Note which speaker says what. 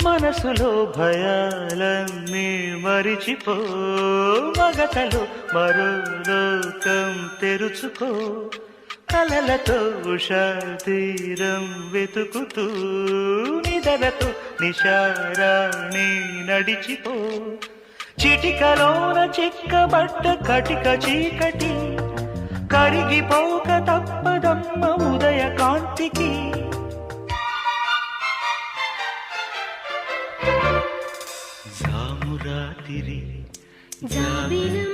Speaker 1: మనసులో భయాలన్నీ మరిచిపో మగతలో మరో లోకం తెరుచుకో కలలతో ఉషా తీరం వెతుకుతూ నిదలతో నిశారాణి నడిచిపో చిటికలోన చిక్కబట్ట కటిక చీకటి కరిగిపోక తప్పదమ్మ ఉదయ కాంతికి జామురాతిరి
Speaker 2: జాబిలం